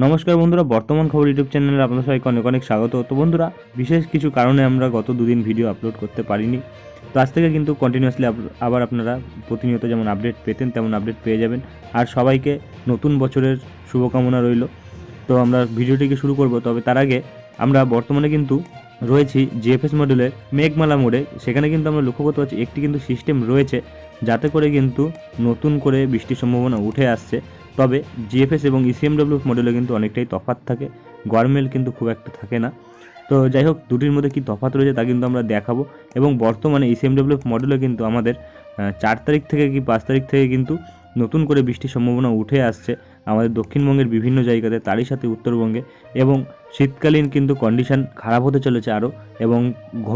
নমস্কার বন্ধুরা, বর্তমান খবর ইউটিউব চ্যানেলে আপনাদের সবাইকে অনেক অনেক স্বাগত। তো বন্ধুরা, বিশেষ কিছু কারণে আমরা গত দুদিন ভিডিও আপলোড করতে পারিনি। তো আজ থেকে কিন্তু কন্টিনিউয়াসলি আবার আপনারা প্রতিনিয়ত যেমন আপডেট পেতেন তেমন আপডেট পেয়ে যাবেন। আর সবাইকে নতুন বছরের শুভকামনা রইল। তো আমরা ভিডিওটিকে শুরু করব, তবে তার আগে আমরা বর্তমানে কিন্তু রয়েছি জিএফএস মডেলের মেঘমালা মোড়ে। সেখানে কিন্তু আমরা লক্ষ্য করতে পারছি একটি কিন্তু সিস্টেম রয়েছে যাতে করে কিন্তু নতুন করে বৃষ্টির সম্ভাবনা উঠে আসছে। তবে জিএফএস এবং ইসিএমডব্লিউ মডেলে কিন্তু অনেকটাই তফাৎ থাকে, গরমেল কিন্তু খুব একটা থাকে না। তো যাই হোক, দুটির মধ্যে কী তফাৎ রয়েছে তা কিন্তু আমরা দেখাবো। এবং বর্তমানে ইসিএমডব্লিউ মডেলে কিন্তু আমাদের 4 তারিখ থেকে কি 5 তারিখ থেকে কিন্তু নতুন করে বৃষ্টির সম্ভাবনা উঠে আসছে আমাদের দক্ষিণবঙ্গের বিভিন্ন জায়গাতে, তারই সাথে উত্তরবঙ্গে। এবং শীতকালীন কিন্তু কন্ডিশন খারাপ হতে চলেছে আরও, এবং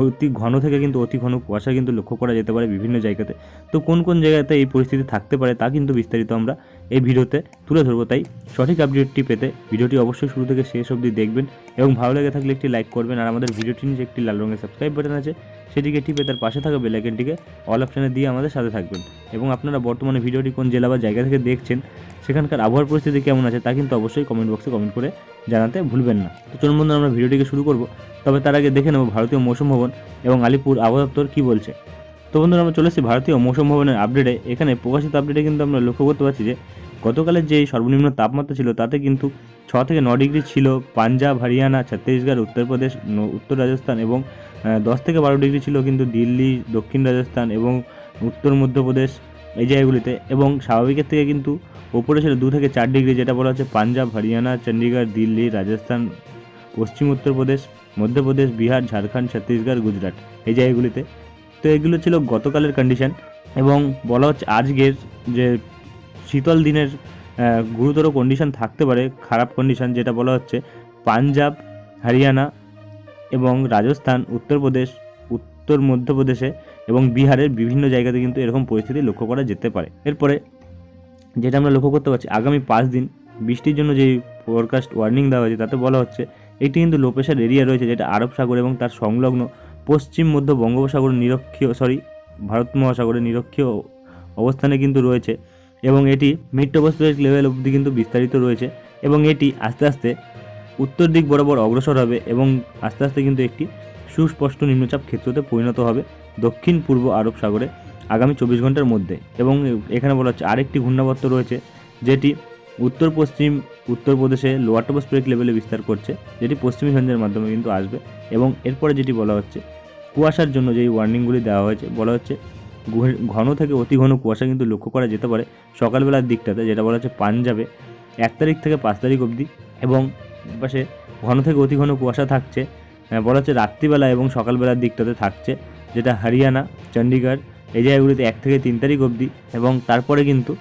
অতি ঘন থেকে কিন্তু অতি ঘন কুয়াশা কিন্তু লক্ষ্য করা যেতে পারে বিভিন্ন জায়গাতে। তো কোন কোন জায়গাতে এই পরিস্থিতি থাকতে পারে তা কিন্তু বিস্তারিত আমরা এই ভিডিওতে তুলে ধরবো। তাই সঠিক আপডেটটি পেতে ভিডিওটি অবশ্যই শুরু থেকে শেষ অবধি দেখবেন, এবং ভালো লেগে থাকলে একটি লাইক করবেন। আর আমাদের ভিডিওটির নিচে একটি লাল রঙের সাবস্ক্রাইব বাটন আছে, সেটিকে টিপে তার পাশে থাকা বেল আইকনটিকে অল অপশানে দিয়ে আমাদের সাথে থাকবেন। এবং আপনারা বর্তমানে ভিডিওটি কোন জেলা বা জায়গা থেকে দেখছেন, সেখানকার আবহাওয়ার পরিস্থিতি কেমন আছে তা কিন্তু অবশ্যই কমেন্ট বক্সে কমেন্ট করে জানাতে ভুলবেন না। তো চলুন বন্ধুরা, আমরা ভিডিওটিকে শুরু করব। তবে তার আগে দেখে নেব ভারতীয় মৌসুম ভবন এবং আলিপুর আবহাওয়া দপ্তর কী বলছে। তো বন্ধুরা, আমরা চলে এসেছি ভারতীয় মৌসুম ভবনের আপডেটে। এখানে প্রকাশিত আপডেটে কিন্তু আমরা লক্ষ্য করতে পারছি যে গতকালের যে সর্বনিম্ন তাপমাত্রা ছিল তাতে কিন্তু 6 থেকে 9 ডিগ্রি ছিল পাঞ্জাব, হরিয়ানা, ছত্তিশগড়, উত্তরপ্রদেশ, উত্তর রাজস্থান, এবং 10 থেকে 12 ডিগ্রি ছিল কিন্তু দিল্লি, দক্ষিণ রাজস্থান এবং উত্তর মধ্যপ্রদেশ, এই জায়গাগুলিতে। এবং স্বাভাবিকের থেকে কিন্তু ওপরে ছিল 2 থেকে 4 ডিগ্রি, যেটা বলা হচ্ছে পাঞ্জাব, হরিয়ানা, চণ্ডীগড়, দিল্লি, রাজস্থান, পশ্চিম উত্তরপ্রদেশ, মধ্যপ্রদেশ, বিহার, ঝাড়খণ্ড, ছত্তিশগড়, গুজরাট, এই জায়গাগুলিতে। তো এগুলো ছিল গতকালের কন্ডিশন। এবং বলা হচ্ছে আজকের যে শীতল দিনের গুরুতর কন্ডিশন থাকতে পারে, খারাপ কন্ডিশন, যেটা বলা হচ্ছে পাঞ্জাব, হরিয়ানা এবং রাজস্থান, উত্তরপ্রদেশ, উত্তর মধ্যপ্রদেশে এবং বিহারের বিভিন্ন জায়গাতে কিন্তু এরকম পরিস্থিতি লক্ষ্য করা যেতে পারে। এরপরে যেটা আমরা লক্ষ্য করতে পারছি, আগামী 5 দিন বৃষ্টির জন্য যেই ফোরকাস্ট ওয়ার্নিং দেওয়া হয়েছে তাতে বলা হচ্ছে একটি কিন্তু লো প্রেশার এরিয়া রয়েছে, যেটা আরব সাগর এবং তার সংলগ্ন পশ্চিম মধ্য বঙ্গোপসাগর ভারত মহাসাগরের নিরক্ষীয় অবস্থানে কিন্তু রয়েছে। এবং এটি মিড ট্রপোস্ফিয়ারিক লেভেল অবধি কিন্তু বিস্তারিত রয়েছে, এবং এটি আস্তে আস্তে উত্তর দিক বরাবর অগ্রসর হবে এবং আস্তে আস্তে কিন্তু একটি সুস্পষ্ট নিম্নচাপ ক্ষেত্রতে পরিণত হবে দক্ষিণ পূর্ব আরব সাগরে আগামী 24 ঘন্টার মধ্যে। এবং এখানে বলা হচ্ছে আরেকটি ঘূর্ণাবর্ত রয়েছে যেটি উত্তর পশ্চিম উত্তরপ্রদেশে লোয়ার ট্রপোস্ফিয়ারিক লেভেলে বিস্তার করছে, যেটি পশ্চিমী ঝঞ্ঝের মাধ্যমে কিন্তু আসবে। এবং এরপরে যেটি বলা হচ্ছে কুয়াশার জন্য যেই ওয়ার্নিংগুলি দেওয়া হয়েছে, বলা হচ্ছে ঘন থেকে অতি ঘন কুয়াশা কিন্তু লক্ষ্য করা যেতে পারে সকালবেলার দিকটাতে, যেটা বলা হচ্ছে পাঞ্জাবে 1 তারিখ থেকে 5 তারিখ অবধি। এবং পাশে ঘন থেকে অতি ঘন কুয়াশা থাকছে বলা হচ্ছে রাত্রিবেলা এবং সকালবেলার দিকটাতে থাকছে, যেটা হরিয়ানা, চণ্ডীগড়, এই জায়গাগুলিতে 1 থেকে 3 তারিখ অবধি। এবং তারপরে কিন্তু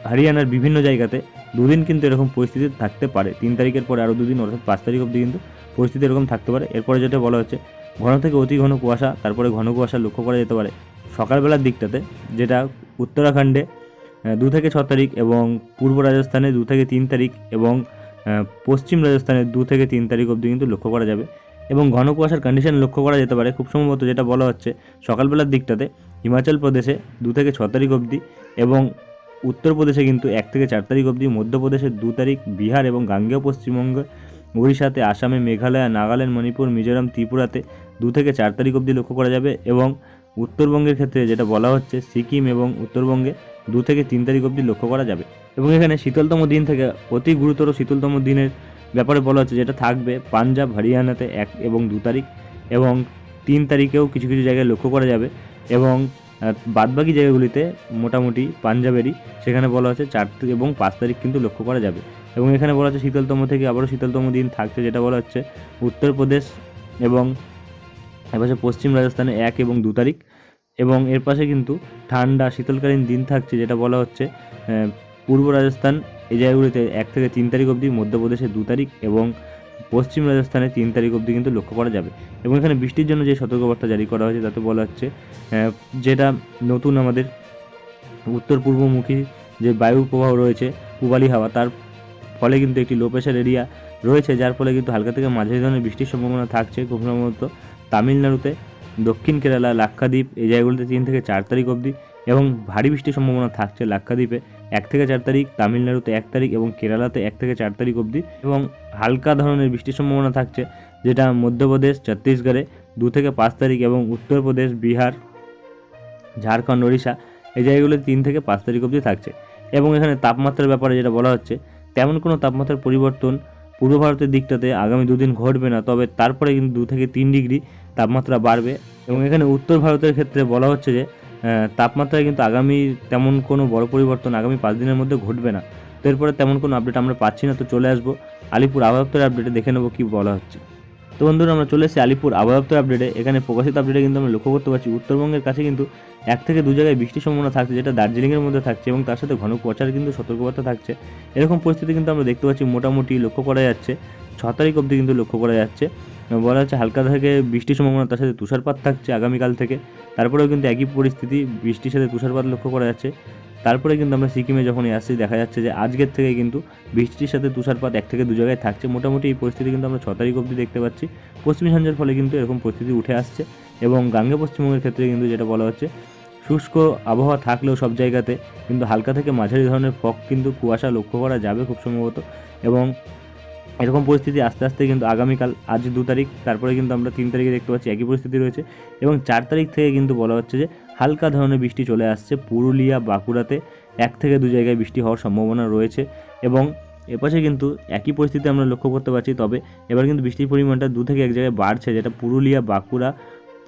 হরিয়ানার বিভিন্ন জায়গাতে দুদিন কিন্তু এরকম পরিস্থিতি থাকতে পারে। 3 তারিখের পরে আরও 2 দিন, অর্থাৎ 5 তারিখ অবধি কিন্তু পরিস্থিতি এরকম থাকতে পারে। এরপরে যেটা বলা হচ্ছে ঘন থেকে অতি ঘন কুয়াশা, তারপরে ঘন কুয়াশা লক্ষ্য করা যেতে পারে সকালবেলার দিকটাতে, যেটা উত্তরাখণ্ডে 2 থেকে 6 তারিখ এবং পূর্ব রাজস্থানে 2 থেকে 3 তারিখ এবং পশ্চিম রাজস্থানে 2 থেকে 3 তারিখ অবধি কিন্তু লক্ষ্য করা যাবে। এবং ঘন কুয়াশার কন্ডিশন লক্ষ্য করা যেতে পারে খুব সম্ভবত, যেটা বলা হচ্ছে সকালবেলার দিকটাতে হিমাচল প্রদেশে 2 থেকে 6 তারিখ অবধি, এবং উত্তরপ্রদেশে কিন্তু 1 থেকে 4 তারিখ অবধি, মধ্যপ্রদেশে 2 তারিখ, বিহার এবং গাঙ্গেয় পশ্চিমবঙ্গে, উড়িষ্যাতে, আসামে, মেঘালয়, নাগাল্যান্ড, মণিপুর, মিজোরাম, ত্রিপুরাতে 2 থেকে 4 তারিখ অবধি লক্ষ্য করা যাবে। এবং উত্তরবঙ্গের ক্ষেত্রে যেটা বলা হচ্ছে সিকিম এবং উত্তরবঙ্গে 2 থেকে 3 তারিখ অবধি লক্ষ্য করা যাবে। এবং এখানে শীতলতম দিন থেকে অতি গুরুতর শীতলতম দিনের ব্যাপারে বলা হচ্ছে, যেটা থাকবে পাঞ্জাব, হরিয়ানাতে 1 এবং 2 তারিখ, এবং 3 তারিখেও কিছু কিছু জায়গায় লক্ষ্য করা যাবে। এবং বাদবাকি জায়গাগুলিতে মোটামুটি পাঞ্জাবেরই সেখানে বলা হচ্ছে 4 এবং 5 তারিখ কিন্তু লক্ষ্য করা যাবে। এবং এখানে বলা হচ্ছে শীতলতম থেকে আবারও শীতলতম দিন থাকছে, যেটা বলা হচ্ছে উত্তরপ্রদেশ এবং এপাশে পশ্চিম রাজস্থানে 1 এবং 2 তারিখ। এবং এর পাশে কিন্তু ঠান্ডা শীতলকালীন দিন থাকছে, যেটা বলা হচ্ছে পূর্ব রাজস্থান, এই জায়গাগুলিতে 1 থেকে 3 তারিখ অবধি, মধ্যপ্রদেশে 2 তারিখ এবং পশ্চিম রাজস্থানে 3 তারিখ অবধি কিন্তু লক্ষ্য করা যাবে। এবং এখানে বৃষ্টির জন্য যে সতর্কবার্তা জারি করা হয়েছে তাতে বলা হচ্ছে যেটা নতুন আমাদের উত্তর পূর্বমুখী যে বায়ু প্রবাহ রয়েছে, পূবালি হাওয়া, তার ফলে কিন্তু একটি লো প্রেশার এরিয়া রয়েছে, যার ফলে কিন্তু হালকা থেকে মাঝারি ধরনের বৃষ্টির সম্ভাবনা থাকছে খুব সম্ভবত তামিলনাড়ুতে দক্ষিণ কেরালা, লাক্ষাদ্বীপ এই জায়গাগুলিতে 3 থেকে 4 তারিখ অবধি এবং ভারী বৃষ্টির সম্ভাবনা থাকছে লাক্ষাদ্বীপে 1 থেকে 4 তারিখ, তামিলনাড়ুতে 1 তারিখ এবং কেরালাতে 1 থেকে 4 তারিখ অবধি এবং হালকা ধরনের বৃষ্টির সম্ভাবনা থাকছে যেটা মধ্যপ্রদেশ, ছত্তিশগড়ে 2 থেকে 5 তারিখ এবং উত্তরপ্রদেশ, বিহার, ঝাড়খণ্ড, ওড়িশা এই জায়গাগুলোতে 3 থেকে 5 তারিখ অবধি থাকছে। এবং এখানে তাপমাত্রার ব্যাপারে যেটা বলা হচ্ছে, তেমন কোনো তাপমাত্রার পরিবর্তন পূর্ব ভারতের দিকটাতে আগামী 2 দিন ঘটবে না, তবে তারপরে কিন্তু 2 থেকে 3 ডিগ্রি তাপমাত্রা বাড়বে। এবং এখানে উত্তর ভারতের ক্ষেত্রে বলা হচ্ছে যে তাপমাত্রায় কিন্তু আগামী তেমন কোনো বড় পরিবর্তন আগামী 5 দিনের মধ্যে ঘটবে না। তো এরপরে তেমন কোনো আপডেট আমরা পাচ্ছি না, তো চলে আসবো আলিপুর আবহাওয়া দপ্তরের আপডেটে, দেখে নেবো কী বলা হচ্ছে। তো বন্ধুরা আমরা চলে এসেছি আলিপুর আবহাওয়া দপ্তর আপডেটে। এখানে প্রকাশিত আপডেটে কিন্তু আমরা লক্ষ্য করতে পারছি উত্তরবঙ্গের কাছে কিন্তু 1 থেকে 2 জায়গায় বৃষ্টির সম্ভাবনা থাকছে, যেটা দার্জিলিংয়ের মধ্যে থাকছে এবং তার সাথে ঘন কুয়াশার কিন্তু সতর্কবার্তা থাকছে। এরকম পরিস্থিতি কিন্তু আমরা দেখতে পাচ্ছি মোটামুটি লক্ষ্য করা যাচ্ছে 6 তারিখ অবধি কিন্তু লক্ষ্য করা যাচ্ছে। বলা হচ্ছে হালকা থেকে বৃষ্টির সম্ভাবনা, তার সাথে তুষারপাত থাকছে আগামীকাল থেকে। তারপরেও কিন্তু একই পরিস্থিতি, বৃষ্টির সাথে তুষারপাত লক্ষ্য করা যাচ্ছে। তারপরে কিন্তু আমরা সিকিমে যখন আসছি দেখা যাচ্ছে যে আজকের থেকে কিন্তু বৃষ্টির সাথে তুষারপাত 1 থেকে 2 জায়গায় থাকছে। মোটামুটি এই পরিস্থিতি কিন্তু আমরা 6 তারিখ অবধি দেখতে পাচ্ছি। পশ্চিমী ঝঞ্ঝার ফলে কিন্তু এরকম পরিস্থিতি উঠে আসছে এবং গাঙ্গে পশ্চিমবঙ্গের ক্ষেত্রে কিন্তু যেটা বলা হচ্ছে শুষ্ক আবহাওয়া থাকলেও সব জায়গাতে কিন্তু হালকা থেকে মাঝারি ধরনের ফগ কিন্তু কুয়াশা লক্ষ্য করা যাবে খুব সম্ভবত। এবং এরকম পরিস্থিতি আস্তে আস্তে কিন্তু আগামীকাল, আজ 2 তারিখ, তারপরে কিন্তু আমরা 3 তারিখে দেখতে পাচ্ছি একই পরিস্থিতি রয়েছে। এবং 4 তারিখ থেকে কিন্তু বলা হচ্ছে যে হালকা ধরনের বৃষ্টি চলে আসছে পুরুলিয়া, বাঁকুড়াতে 1 থেকে 2 জায়গায় বৃষ্টি হওয়ার সম্ভাবনা রয়েছে। এবং এপাশে কিন্তু একই পরিস্থিতি আমরা লক্ষ্য করতে পারছি, তবে এবার কিন্তু বৃষ্টির পরিমাণটা 2 থেকে 1 জায়গায় বাড়ছে, যেটা পুরুলিয়া, বাঁকুড়া,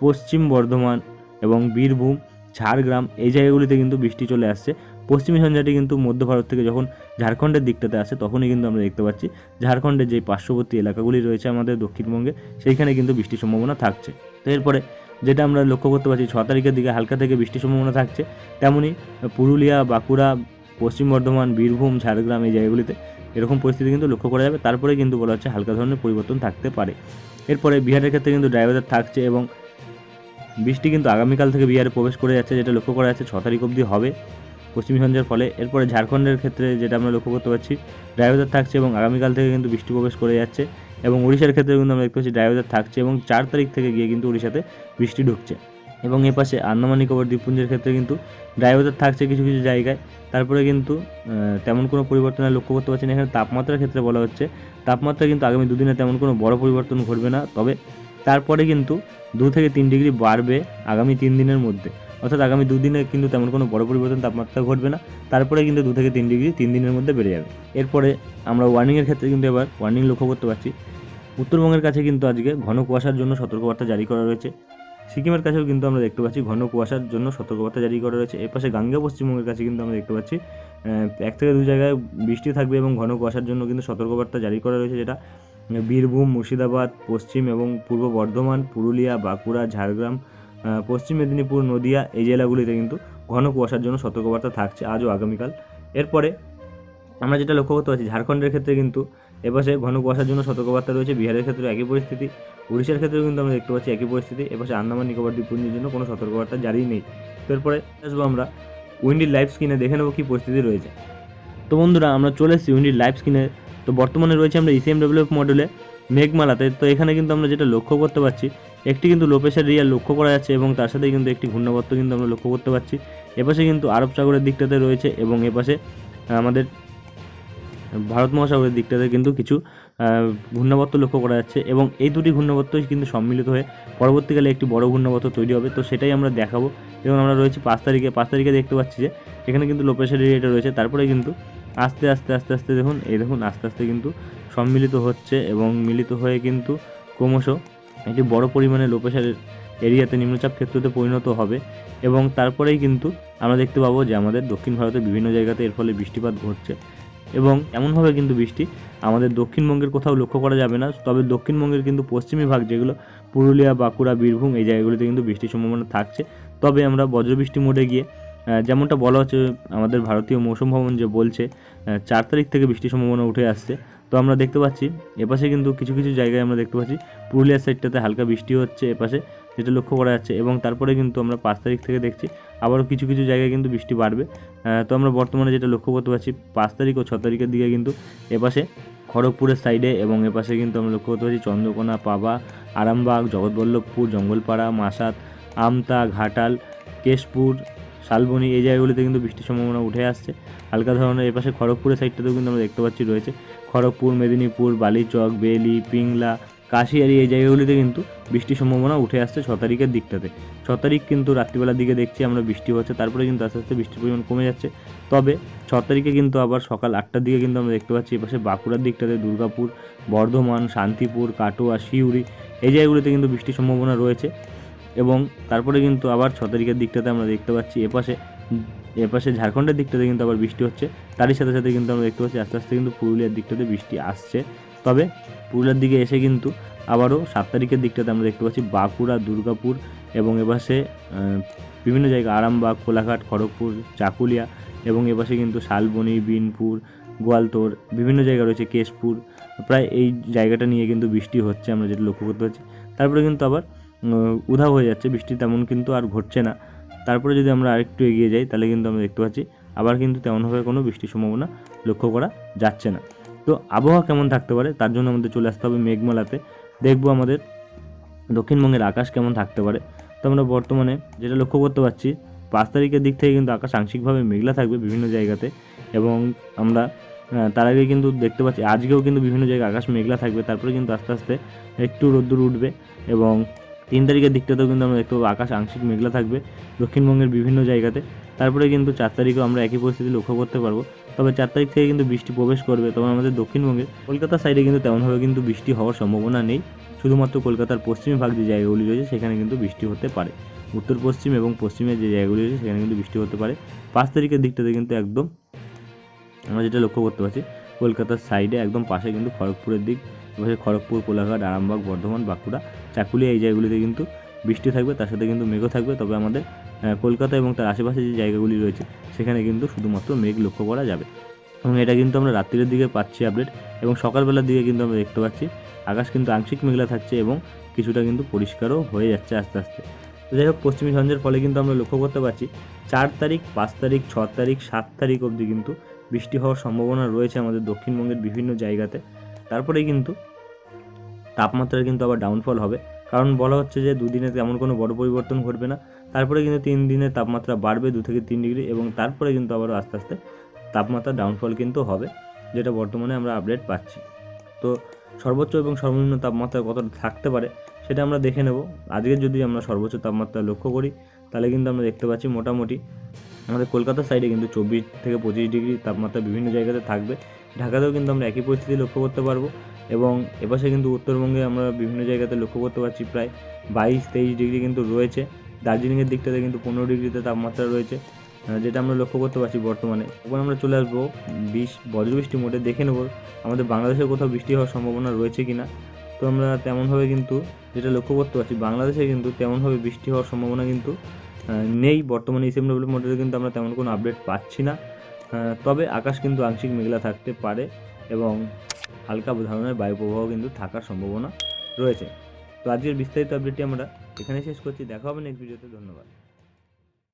পশ্চিম বর্ধমান এবং বীরভূম, ঝাড়গ্রাম এই জায়গাগুলিতে কিন্তু বৃষ্টি চলে আসছে। পশ্চিমী ঝঞ্ঝাটি কিন্তু মধ্য ভারত থেকে যখন ঝাড়খণ্ডের দিকটাতে আসে তখনই কিন্তু আমরা দেখতে পাচ্ছি ঝাড়খণ্ডের যে পার্শ্ববর্তী এলাকাগুলি রয়েছে আমাদের দক্ষিণবঙ্গে, সেইখানে কিন্তু বৃষ্টির সম্ভাবনা থাকছে। তো এরপরে যেটা আমরা লক্ষ্য করতে পারছি 6 তারিখের দিকে হালকা থেকে বৃষ্টির সম্ভাবনা থাকছে, তেমনই পুরুলিয়া, বাঁকুড়া, পশ্চিম বর্ধমান, বীরভূম, ঝাড়গ্রাম এই জায়গাগুলিতে এরকম পরিস্থিতি কিন্তু লক্ষ্য করা যাবে। তারপরে কিন্তু বলা হচ্ছে হালকা ধরনের পরিবর্তন থাকতে পারে। এরপরে বিহারের ক্ষেত্রে কিন্তু ড্রাই ওয়েদার থাকছে এবং বৃষ্টি কিন্তু আগামীকাল থেকে বিহারে প্রবেশ করে যাচ্ছে, যেটা লক্ষ্য করা যাচ্ছে 6 তারিখ অবধি হবে পশ্চিমী ঝঞ্ঝার ফলে। এরপরে ঝাড়খণ্ডের ক্ষেত্রে যেটা আমরা লক্ষ্য করতে পারছি ড্রাই ওয়েদার থাকছে এবং আগামীকাল থেকে কিন্তু বৃষ্টি প্রবেশ করে যাচ্ছে। এবং উড়িষ্যার ক্ষেত্রে কিন্তু আমরা দেখতে পাচ্ছি ড্রাই ওয়েদার থাকছে এবং 4 তারিখ থেকে গিয়ে কিন্তু উড়িষ্যাতে বৃষ্টি ঢুকছে। এবং এপাশে আন্দামান নিকোবর দ্বীপপুঞ্জের ক্ষেত্রে কিন্তু ড্রাই ওয়েদার থাকছে কিছু কিছু জায়গায়। তারপরে কিন্তু তেমন কোনো পরিবর্তন আর লক্ষ্য করতে পারছি না। এখানে তাপমাত্রার ক্ষেত্রে বলা হচ্ছে তাপমাত্রা কিন্তু আগামী 2 দিনে তেমন কোনো বড় পরিবর্তন ঘটবে না, তবে তারপরে কিন্তু 2 থেকে 3 ডিগ্রি বাড়বে আগামী 3 দিনের মধ্যে। অর্থাৎ আগামী 2 দিনে কিন্তু তেমন কোনো বড় পরিবর্তন তাপমাত্রা ঘটবে না, তারপরে কিন্তু 2 থেকে 3 ডিগ্রি 3 দিনের মধ্যে বেড়ে যাবে। এরপরে আমরা ওয়ার্নিংয়ের ক্ষেত্রে কিন্তু এবার ওয়ার্নিং লক্ষ্য করতে পারছি। উত্তরবঙ্গের কাছে কিন্তু আজকে ঘন কুয়াশার জন্য সতর্কবার্তা জারি করা রয়েছে। সিকিমের কাছেও কিন্তু আমরা দেখতে পাচ্ছি ঘন কুয়াশার জন্য সতর্কবার্তা জারি করা রয়েছে। এর পাশে গাঙ্গেয় পশ্চিমবঙ্গের কাছে কিন্তু আমরা দেখতে পাচ্ছি 1 থেকে 2 জায়গায় বৃষ্টি থাকবে এবং ঘন কুয়াশার জন্য কিন্তু সতর্কবার্তা জারি করা রয়েছে, যেটা বীরভূম, মুর্শিদাবাদ, পশ্চিম এবং পূর্ব বর্ধমান, পুরুলিয়া, বাঁকুড়া, ঝাড়গ্রাম, পশ্চিম মেদিনীপুর, নদিয়া এই জেলাগুলিতে কিন্তু ঘন কুয়াশার জন্য সতর্কবার্তা থাকছে আজ ও আগামীকাল। এরপরে আমরা যেটা লক্ষ্য করতে পারছি ঝাড়খণ্ডের ক্ষেত্রে কিন্তু এপাশে ঘন কুয়াশার জন্য সতর্কবার্তা রয়েছে। বিহারের ক্ষেত্রে একই পরিস্থিতি, উড়িষ্যার ক্ষেত্রেও কিন্তু আমরা দেখতে পাচ্ছি একই পরিস্থিতি। এপাশে আন্দামান নিকোবর দ্বীপপুঞ্জের জন্য কোনো সতর্কবার্তা জারি নেই। তো এরপরে আসবো আমরা উইন্ডির লাইভ স্ক্রিনে, দেখে নেবো কী পরিস্থিতি রয়েছে। তো বন্ধুরা আমরা চলে এসেছি উইন্ডির লাইভ স্ক্রিনে। তো বর্তমানে রয়েছে আমরা ECMWF মডেলে মেঘমালাতে। তো এখানে কিন্তু আমরা যেটা লক্ষ্য করতে পারছি একটি কিন্তু লো প্রেশার এরিয়া লক্ষ্য করা যাচ্ছে এবং তার সাথে কিন্তু একটি ঘূর্ণাবর্ত কিন্তু আমরা লক্ষ্য করতে পারছি। এপাশে কিন্তু আরব সাগরের দিকটাতে রয়েছে এবং এপাশে আমাদের ভারত মহাসাগরের দিকটাতে কিন্তু কিছু ঘূর্ণাবর্ত লক্ষ্য করা যাচ্ছে এবং এই দুটি ঘূর্ণাবর্তই কিন্তু সম্মিলিত হয়ে পরবর্তীকালে একটি বড় ঘূর্ণাবর্ত তৈরি হবে। তো সেটাই আমরা দেখাবো। এবং আমরা রয়েছি 5 তারিখে দেখতে পাচ্ছি যে এখানে কিন্তু লো প্রেশার এরিয়াটা রয়েছে। তারপরে কিন্তু আস্তে আস্তে দেখুন আস্তে আস্তে কিন্তু সম্মিলিত হচ্ছে এবং মিলিত হয়ে কিন্তু ক্রমশ একটি বড় পরিমাণে লো প্রেশারের এরিয়াতে নিম্নচাপ ক্ষেত্রতে পরিণত হবে। এবং তারপরেই কিন্তু আমরা দেখতে পাবো যে আমাদের দক্ষিণ ভারতের বিভিন্ন জায়গাতে এর ফলে বৃষ্টিপাত ঘটছে এবং এমনভাবে কিন্তু বৃষ্টি আমাদের দক্ষিণবঙ্গের কোথাও লক্ষ্য করা যাবে না। তবে দক্ষিণবঙ্গের কিন্তু পশ্চিমী ভাগ যেগুলো পুরুলিয়া, বাঁকুড়া, বীরভূম এই জায়গাগুলিতে কিন্তু বৃষ্টির সম্ভাবনা থাকছে। তবে আমরা বজ্রবৃষ্টি মোডে গিয়ে যেমনটা বলা হচ্ছে আমাদের ভারতীয় মৌসুম ভবন যে বলছে 4 তারিখ থেকে বৃষ্টির সম্ভাবনা উঠে আসছে। তো আমরা দেখতে পাচ্ছি এপাশে কিন্তু কিছু কিছু জায়গায় আমরা দেখতে পাচ্ছি পুরুলিয়ার সাইডটাতে হালকা বৃষ্টি হচ্ছে, এপাশে যেটা লক্ষ্য করা যাচ্ছে। এবং তারপরে কিন্তু আমরা 5 তারিখ থেকে দেখছি আবারও কিছু কিছু জায়গায় কিন্তু বৃষ্টি বাড়বে। তো আমরা বর্তমানে যেটা লক্ষ্য করতে পারছি 5 তারিখ ও 6 তারিখের দিকে কিন্তু এপাশে খড়গপুরের সাইডে এবং এপাশে কিন্তু আমরা লক্ষ্য করতে পারছি চন্দ্রকোনা, পাবা, আরামবাগ, জগৎবল্লভপুর, জঙ্গলপাড়া, মাসাত, আমতা, ঘাটাল, কেশপুর, শালবনী এই জায়গাগুলিতে কিন্তু বৃষ্টির সম্ভাবনা উঠে আসছে হালকা ধরনের। এপাশে খড়গপুরের সাইডটাতেও কিন্তু আমরা দেখতে পাচ্ছি রয়েছে খড়গপুর, মেদিনীপুর, বালিচক, বেলি, পিংলা, কাশিয়ারি এই জায়গাগুলিতে কিন্তু বৃষ্টির সম্ভাবনা উঠে আসছে 6 তারিখের দিকটাতে। 6 তারিখ কিন্তু রাত্রিবেলার দিকে দেখছি আমরা বৃষ্টি হচ্ছে, তারপরে কিন্তু আস্তে আস্তে বৃষ্টির পরিমাণ কমে যাচ্ছে। তবে 6 তারিখে কিন্তু আবার সকাল 8টার দিকে কিন্তু আমরা দেখতে পাচ্ছি এপাশে বাঁকুড়ার দিকটাতে দুর্গাপুর, বর্ধমান, শান্তিপুর, কাটোয়া, সিউড়ি এই জায়গাগুলিতে কিন্তু বৃষ্টির সম্ভাবনা রয়েছে। এবং তারপরে কিন্তু আবার 6 তারিখের দিকটাতে আমরা দেখতে পাচ্ছি এপাশে ঝাড়খণ্ডের দিকটাতে কিন্তু আবার বৃষ্টি হচ্ছে। তারই সাথে সাথে কিন্তু আমরা দেখতে পাচ্ছি আস্তে আস্তে কিন্তু পুরুলিয়ার দিকটাতে বৃষ্টি আসছে। তবে পুরুলিয়ার দিকে এসে কিন্তু আবারও 7 তারিখের দিকটাতে আমরা দেখতে পাচ্ছি বাঁকুড়া, দুর্গাপুর এবং এপাশে বিভিন্ন জায়গা আরামবাগ, কোলাঘাট, খড়গপুর, চাকুলিয়া এবং এপাশে কিন্তু শালবনী, বিনপুর, গোয়ালতোড় বিভিন্ন জায়গা রয়েছে, কেশপুর, প্রায় এই জায়গাটা নিয়ে কিন্তু বৃষ্টি হচ্ছে আমরা যেটা লক্ষ্য করতে পারছি। তারপরে কিন্তু আবার উধাও হয়ে যাচ্ছে, বৃষ্টি তেমন কিন্তু আর ঘটছে না। তারপরে যদি আমরা আরেকটু এগিয়ে যাই তাহলে কিন্তু আমরা দেখতে পাচ্ছি আবার কিন্তু তেমনভাবে কোনো বৃষ্টির সম্ভাবনা লক্ষ্য করা যাচ্ছে না। তো আবহাওয়া কেমন থাকতে পারে তার জন্য আমাদের চলে আসতে হবে মেঘমালাতে। দেখব আমাদের দক্ষিণবঙ্গের আকাশ কেমন থাকতে পারে। তো আমরা বর্তমানে যেটা লক্ষ্য করতে পারছি 5 তারিখের দিক থেকে কিন্তু আকাশ আংশিকভাবে মেঘলা থাকবে বিভিন্ন জায়গাতে। এবং আমরা তার আগে কিন্তু দেখতে পাচ্ছি আজকেও কিন্তু বিভিন্ন জায়গায় আকাশ মেঘলা থাকবে, তারপরে কিন্তু আস্তে আস্তে একটু রোদ্দুর উঠবে। এবং 3 তারিখের দিকটাতেও কিন্তু আমরা দেখতে পাবো আকাশ আংশিক মেঘলা থাকবে দক্ষিণবঙ্গের বিভিন্ন জায়গাতে। তারপরে কিন্তু 4 তারিখেও আমরা একই পরিস্থিতি লক্ষ্য করতে পারবো। তবে 4 তারিখ থেকে কিন্তু বৃষ্টি প্রবেশ করবে। তবে আমাদের দক্ষিণবঙ্গের কলকাতার সাইডে কিন্তু তেমনভাবে কিন্তু বৃষ্টি হওয়ার সম্ভাবনা নেই। শুধুমাত্র কলকাতার পশ্চিমী ভাগ যে জায়গাগুলি রয়েছে সেখানে কিন্তু বৃষ্টি হতে পারে। উত্তর পশ্চিম এবং পশ্চিমের যে জায়গাগুলি রয়েছে সেখানে কিন্তু বৃষ্টি হতে পারে। 5 তারিখের দিকটাতে কিন্তু একদম আমরা যেটা লক্ষ্য করতে পারছি কলকাতার সাইডে একদম পাশে কিন্তু খড়গপুরের দিক, এবার খড়গপুর, কোলাঘাট, আরামবাগ, বর্ধমান, বাঁকুড়া, চাকুলিয়া এই জায়গাগুলিতে কিন্তু বৃষ্টি থাকবে, তার সাথে কিন্তু মেঘও থাকবে। তবে আমাদের কলকাতা এবং তার আশেপাশে যে জায়গাগুলি রয়েছে সেখানে কিন্তু শুধুমাত্র মেঘ লক্ষ্য করা যাবে। এবং এটা কিন্তু আমরা রাত্রির দিকে পাচ্ছি আপডেট, এবং সকালবেলার দিকে কিন্তু আমরা দেখতে পাচ্ছি আকাশ কিন্তু আংশিক মেঘলা থাকছে এবং কিছুটা কিন্তু পরিষ্কারও হয়ে যাচ্ছে আস্তে আস্তে। তো যাই হোক, পশ্চিমী ঝঞ্ঝের ফলে কিন্তু আমরা লক্ষ্য করতে পারছি 4 তারিখ, 5 তারিখ, 6 তারিখ, 7 তারিখ অবধি কিন্তু বৃষ্টি হওয়ার সম্ভাবনা রয়েছে আমাদের দক্ষিণবঙ্গের বিভিন্ন জায়গাতে। তারপরেই কিন্তু তাপমাত্রার কিন্তু আবার ডাউনফল হবে, কারণ বলা হচ্ছে যে দুদিনে তেমন কোনো বড় পরিবর্তন ঘটবে না। তারপরে কিন্তু 3 দিনে তাপমাত্রা বাড়বে 2 থেকে 3 ডিগ্রি, এবং তারপরে কিন্তু আবারও আস্তে আস্তে তাপমাত্রা ডাউনফল কিন্তু হবে, যেটা বর্তমানে আমরা আপডেট পাচ্ছি। তো সর্বোচ্চ এবং সর্বনিম্ন তাপমাত্রা কতটা থাকতে পারে সেটা আমরা দেখে নেব। আজকের যদি আমরা সর্বোচ্চ তাপমাত্রা লক্ষ্য করি তাহলে কিন্তু আমরা দেখতে পাচ্ছি মোটামুটি আমাদের কলকাতার সাইডে কিন্তু 24 থেকে 25 ডিগ্রি তাপমাত্রা বিভিন্ন জায়গাতে থাকবে। ঢাকাতেও কিন্তু আমরা একই পরিস্থিতি লক্ষ্য করতে পারবো। এবং এপাশে কিন্তু উত্তরবঙ্গে আমরা বিভিন্ন জায়গাতে লক্ষ্য করতে পারছি প্রায় 22-23 ডিগ্রি কিন্তু রয়েছে। দার্জিলিংয়ের দিকটাতে কিন্তু 15 ডিগ্রিতে তাপমাত্রা রয়েছে, যেটা আমরা লক্ষ্য করতে পারছি বর্তমানে। এবার আমরা চলে আসবো বজ্রবৃষ্টি মোডে, দেখে নেব আমাদের বাংলাদেশের কোথাও বৃষ্টি হওয়ার সম্ভাবনা রয়েছে কি না। তো আমরা তেমনভাবে কিন্তু যেটা লক্ষ্য করতে পারছি বাংলাদেশে কিন্তু তেমনভাবে বৃষ্টি হওয়ার সম্ভাবনা কিন্তু নেই বর্তমানে। ইসএমডব্লিউ মডেলে কিন্তু আমরা তেমন কোনো আপডেট পাচ্ছি না। তবে আকাশ কিন্তু আংশিক মেঘলা থাকতে পারে এবং হালকা ধরনের বায়ু প্রবাহ কিন্তু থাকার সম্ভাবনা রয়েছে। তো আজকের বিস্তারিত আপডেটটি আমরা এখানে শেষ করছি। দেখা হবে নেক্সট ভিডিওতে। ধন্যবাদ।